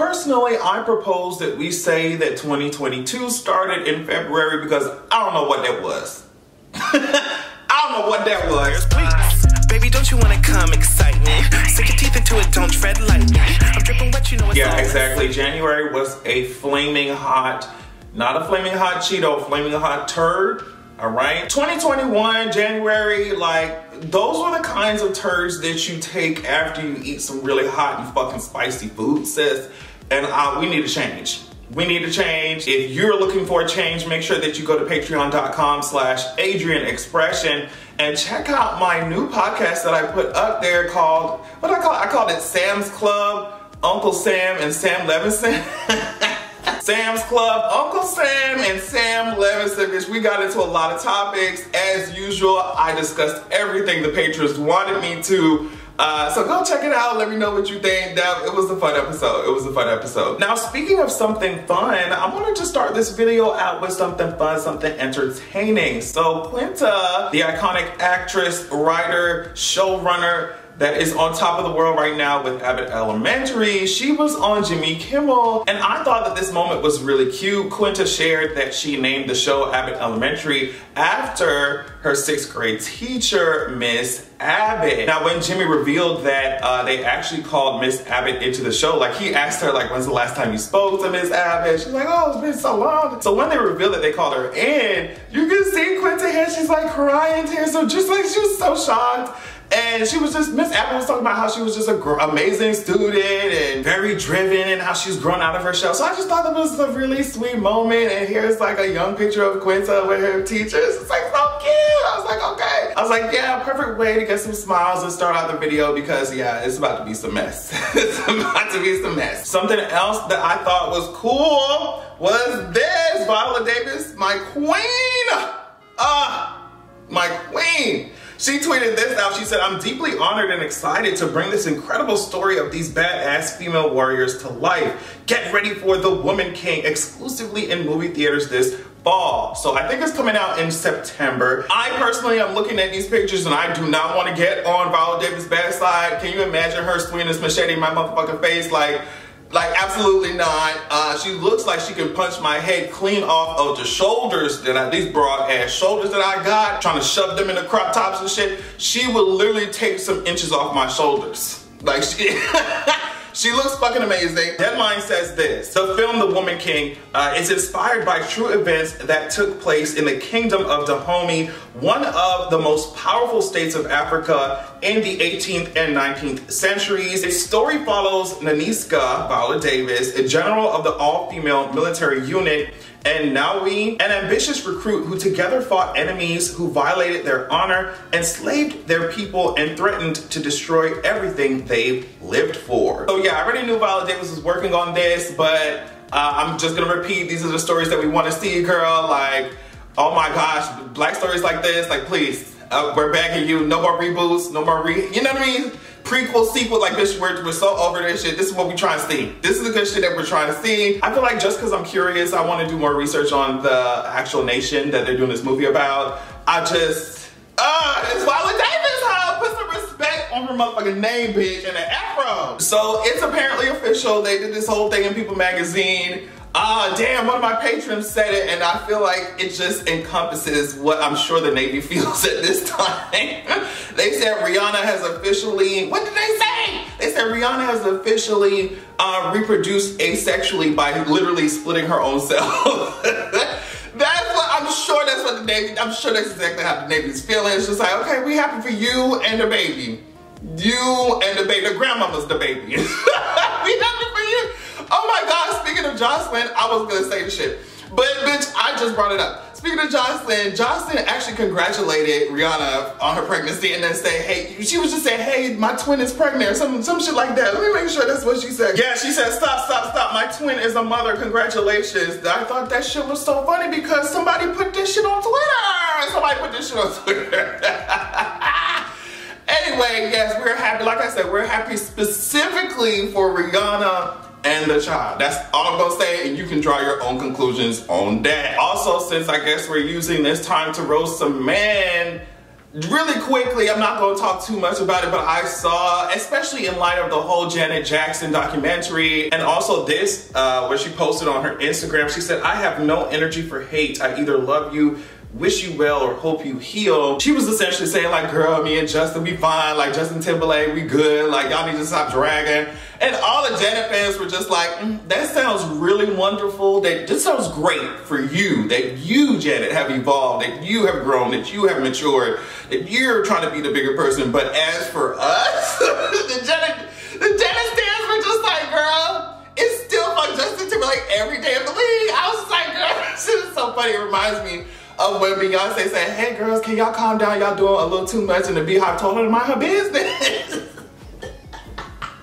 personally, I propose that we say that 2022 started in February because I don't know what that was. I don't know what that was. Please, baby, don't you want to come excite me? Sink your teeth into it, don't tread lightly. I'm dripping wet, you know it's Yeah, exactly. January was a flaming hot, not a flaming hot Cheeto, flaming hot turd. All right. 2021, January, like, those were the kinds of turds that you take after you eat some really hot and fucking spicy food, sis. And we need to change. We need to change. If you're looking for a change, make sure that you go to patreon.com/AdrianExpression and check out my new podcast that I put up there called, what I called it Sam's Club, Uncle Sam and Sam Levinson. Sam's Club, Uncle Sam and Sam Levinson, bitch. We got into a lot of topics. As usual, I discussed everything the patrons wanted me to. So go check it out. Let me know what you think. It was a fun episode. It was a fun episode. Now, speaking of something fun, I wanted to start this video out with something fun, something entertaining. So Quinta, the iconic actress, writer, showrunner, that is on top of the world right now with Abbott Elementary, she was on Jimmy Kimmel, and I thought that this moment was really cute. Quinta shared that she named the show Abbott Elementary after her 6th grade teacher, Miss Abbott. Now, when Jimmy revealed that they actually called Miss Abbott into the show, like, he asked her, like, when's the last time you spoke to Miss Abbott? She's like, oh, it's been so long. So when they revealed that they called her in, you can see Quinta here, she's like crying tears, so just like, she was so shocked. And she was just, Miss Abbott was talking about how she was just an amazing student and very driven and how she's grown out of her shell. So I just thought that was a really sweet moment. And here's like a young picture of Quinta with her teachers. It's like so cute. I was like, okay. I was like, yeah, perfect way to get some smiles and start out the video because, yeah, it's about to be some mess. It's about to be some mess. Something else that I thought was cool was this. Viola Davis, my queen. My queen. She tweeted this out. She said, I'm deeply honored and excited to bring this incredible story of these badass female warriors to life. Get ready for The Woman King exclusively in movie theaters this fall. So I think it's coming out in September. I personally am looking at these pictures and I do not want to get on Viola Davis' bad side. Can you imagine her swinging this machete in my motherfucking face? Like absolutely not. She looks like she can punch my head clean off of the shoulders, these broad ass shoulders that I got, trying to shove them in the crop tops and shit. She would literally take some inches off my shoulders. Like, she looks fucking amazing. Deadline says this: the film The Woman King is inspired by true events that took place in the kingdom of Dahomey, one of the most powerful states of Africa in the 18th and 19th centuries. Its story follows Naniska, Viola Davis, a general of the all-female military unit, and Naui, an ambitious recruit who together fought enemies who violated their honor, enslaved their people, and threatened to destroy everything they've lived for. So yeah, I already knew Viola Davis was working on this, but I'm just gonna repeat, these are the stories that we want to see, girl. Like, oh my gosh, black stories like this, like, please, we're begging you, no more reboots, no more you know what I mean? Prequel, sequel, like this, we're so over this shit. This is what we're trying to see. This is the good shit that we're trying to see. I feel like just because I'm curious, I want to do more research on the actual nation that they're doing this movie about. It's Viola Davis, huh? Put some respect on her motherfucking name, bitch, and an afro. So it's apparently official. They did this whole thing in People magazine. Damn, one of my patrons said it, and I feel like it just encompasses what I'm sure the Navy feels at this time. They said Rihanna has officially, what did they say? They said Rihanna has officially reproduced asexually by literally splitting her own cell. I'm sure that's what the Navy, I'm sure that's exactly how the Navy's feeling. It's just like, okay, we happy for you and the baby. You and the baby, the grandmama's the baby. We happy for you. Oh my God, speaking of Jocelyn, I was gonna say the shit, but bitch, I just brought it up. Speaking of Jocelyn, Jocelyn actually congratulated Rihanna on her pregnancy and then said, hey, she was just saying, hey, my twin is pregnant or some shit like that. Let me make sure that's what she said. Yeah, she said, stop, my twin is a mother, congratulations. I thought that shit was so funny because somebody put this shit on Twitter. Anyway, yes, we're happy. Like I said, we're happy specifically for Rihanna and the child. That's all I'm gonna say, and you can draw your own conclusions on that. Also, since I guess we're using this time to roast some men, really quickly, I'm not going to talk too much about it, but I saw, especially in light of the whole Janet Jackson documentary, and also this, where she posted on her Instagram, she said, "I have no energy for hate. I either love you, wish you well, or hope you heal." She was essentially saying like, girl, me and Justin, we fine. Like, Justin Timberlake, we good. Like, y'all need to stop dragging. And all the Janet fans were just like, that sounds really wonderful. This sounds great for you. That you, Janet, have evolved. That you have grown. That you have matured. That you're trying to be the bigger person. But as for us, the Janet fans were just like, girl, it's still fuck Justin Timberlake every day of the week. I was just like, girl, this is so funny. It reminds me of when Beyonce said, "Hey girls, can y'all calm down? Y'all doing a little too much," and the Beehive told her to mind her business.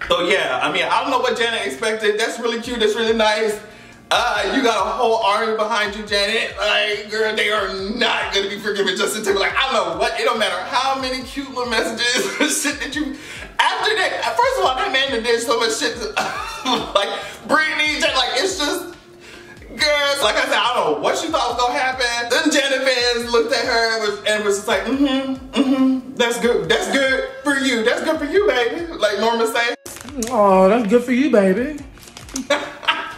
So yeah, I mean, I don't know what Janet expected. That's really cute, that's really nice. You got a whole army behind you, Janet. Like, girl, they are not gonna be forgiving Justin Timberlake. I don't know what, it don't matter how many cute little messages or shit that you, after that, first of all, that man that did so much shit to, like, Britney, like, it's just, girl, like I said, I don't know what she thought was gonna happen. Then Janet fans looked at her and was just like, that's good for you. That's good for you, baby. Like Norma say. Oh, that's good for you, baby.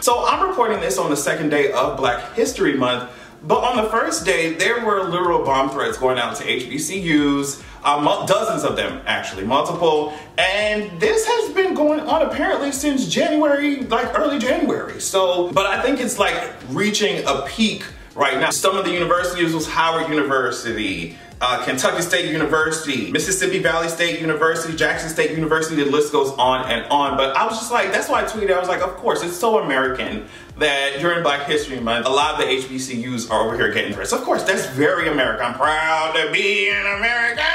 So I'm reporting this on the second day of Black History Month, but on the first day, there were literal bomb threats going out to HBCUs, dozens of them actually, multiple, and this has been going on apparently since January, like early January. So, but I think it's like reaching a peak right now. Some of the universities was Howard University, Kentucky State University, Mississippi Valley State University, Jackson State University, the list goes on and on. But I was just like, that's why I tweeted, I was like, of course, it's so American that during Black History Month, a lot of the HBCUs are over here getting dressed. Of course, that's very American. I'm proud to be an American.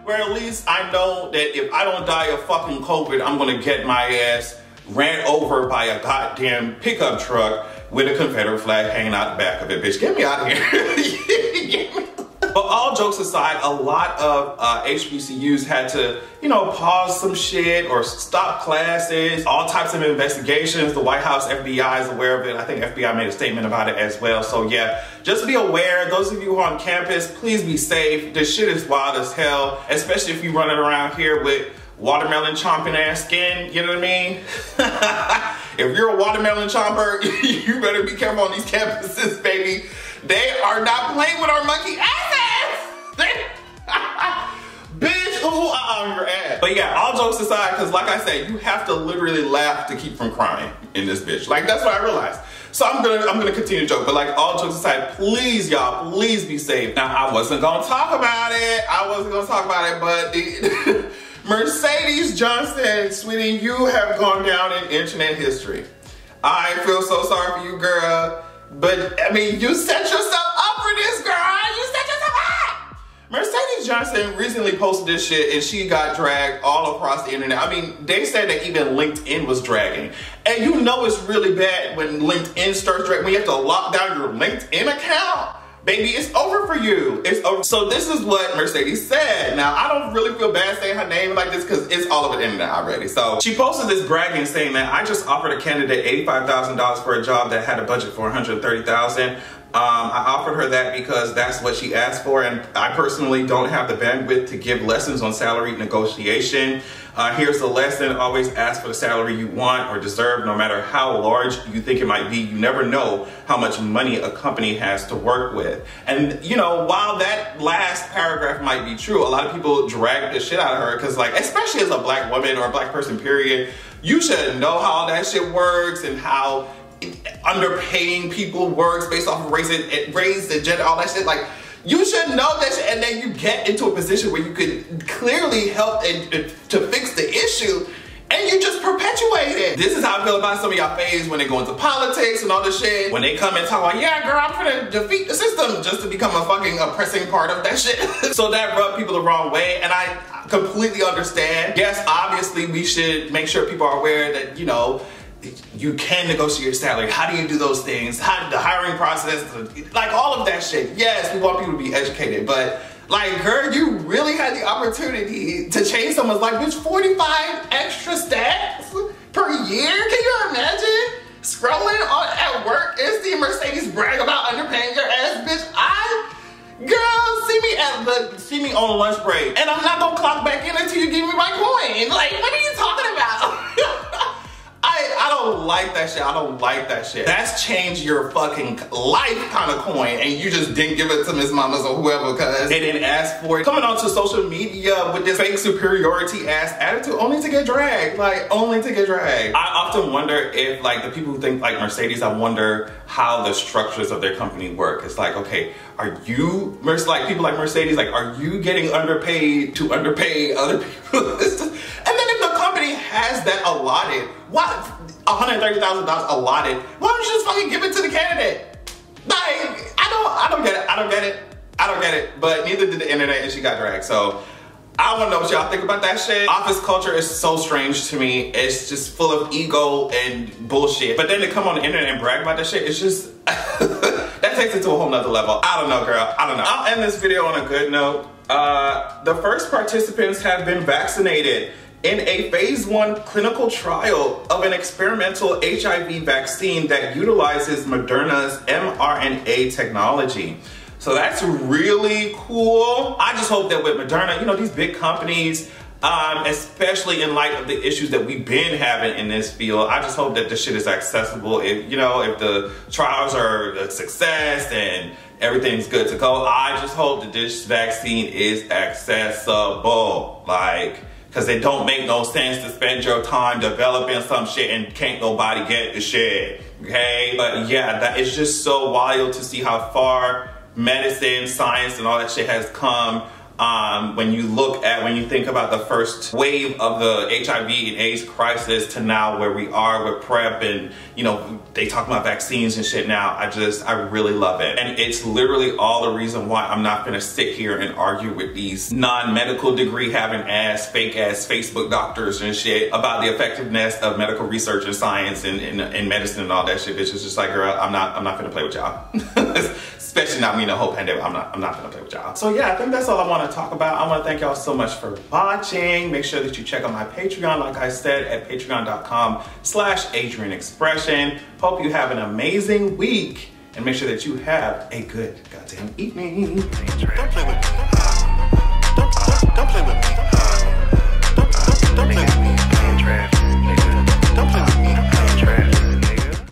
Where at least I know that if I don't die of fucking COVID, I'm gonna get my ass ran over by a goddamn pickup truck with a Confederate flag hanging out the back of it. Bitch, get me out of here. But all jokes aside, a lot of HBCUs had to, you know, pause some shit or stop classes, all types of investigations. The White House FBI is aware of it. I think FBI made a statement about it as well. So yeah, just be aware. Those of you who are on campus, please be safe. This shit is wild as hell, especially if you're running around here with watermelon chomping ass skin, you know what I mean? If you're a watermelon chomper, you better be careful on these campuses, baby. They are not playing with our monkey asses! Bitch, your ass. But yeah, all jokes aside, because like I said, you have to literally laugh to keep from crying in this bitch. Like, that's what I realized. So I'm gonna continue to joke, but like all jokes aside, please y'all, please be safe. Now, I wasn't gonna talk about it, but the Mercedes Johnson, sweetie, you have gone down in internet history. I feel so sorry for you, girl. But, I mean, you set yourself up for this, girl. You set yourself up. Mercedes Johnson recently posted this shit and she got dragged all across the internet. I mean, they said that even LinkedIn was dragging. And you know it's really bad when LinkedIn starts dragging, when you have to lock down your LinkedIn account. Baby, it's over for you. It's over. So this is what Mercedes said. Now, I don't really feel bad saying her name like this because it's all over the internet already. So she posted this bragging saying that I just offered a candidate $85,000 for a job that had a budget for $130,000. I offered her that because that's what she asked for, and I personally don't have the bandwidth to give lessons on salary negotiation. Here's the lesson: always ask for the salary you want or deserve, no matter how large you think it might be. You never know how much money a company has to work with. And you know, while that last paragraph might be true, a lot of people drag the shit out of her because, like, especially as a black woman or a black person, period, you should know how that shit works and how underpaying people works based off of race and gender, all that shit. Like, you should know that shit, and then you get into a position where you could clearly help to fix the issue, and you just perpetuate it. This is how I feel about some of y'all faves when they go into politics and all this shit. When they come and talk about, yeah, girl, I'm gonna defeat the system, just to become a fucking oppressing part of that shit. So that rubbed people the wrong way, and I completely understand. Yes, obviously we should make sure people are aware that, you know, you can negotiate your salary. How do you do those things? How the hiring process, like all of that shit. Yes, we want people to be educated, but like, girl, you really had the opportunity to change someone's life. Bitch, 45 extra stacks per year? Can you imagine? Scrolling at work and seeing Mercedes brag about underpaying your ass, bitch. Girl, see me me on lunch break. And I'm not gonna clock back in until you give me my coin. Like, what are you talking about? I don't like that shit. I don't like that shit. That's changed your fucking life kind of coin, and you just didn't give it to Miss Mamas or whoever because they didn't ask for it. Coming onto social media with this fake superiority ass attitude only to get dragged. Like, only to get dragged. I often wonder if, like, the people who think like Mercedes, I wonder how the structures of their company work. It's like, okay, are you, like people like Mercedes, like, are you getting underpaid to underpay other people? And then if the company has that allotted, what, $130,000 allotted, why don't you just fucking give it to the candidate? Like, I don't get it, I don't get it, I don't get it. But neither did the internet, and she got dragged. So I wanna know what y'all think about that shit. Office culture is so strange to me. It's just full of ego and bullshit. But then to come on the internet and brag about that shit, it's just, that takes it to a whole nother level. I don't know, girl, I don't know. I'll end this video on a good note. The first participants have been vaccinated in a phase 1 clinical trial of an experimental HIV vaccine that utilizes Moderna's mRNA technology. So that's really cool. I just hope that with Moderna, you know, these big companies, especially in light of the issues that we've been having in this field, I just hope that this shit is accessible. If, you know, if the trials are a success and everything's good to go, I just hope that this vaccine is accessible. Like, because it don't make no sense to spend your time developing some shit and can't nobody get the shit, okay? But yeah, that is just so wild to see how far medicine, science, and all that shit has come. When you think about the first wave of the HIV and AIDS crisis to now where we are with PrEP, and you know, they talk about vaccines and shit now. I really love it. And it's literally all the reason why I'm not gonna sit here and argue with these non-medical degree having fake ass Facebook doctors and shit about the effectiveness of medical research and science and medicine and all that shit. It's just like, girl, I'm not gonna play with y'all. Especially not me in the whole pandemic. I'm not gonna play with y'all. So yeah, I think that's all I want to talk about. I want to thank y'all so much for watching. Make sure that you check out my Patreon, like I said, at patreon.com/AdrianExpression. Hope you have an amazing week, and make sure that you have a good goddamn evening. Don't play with me.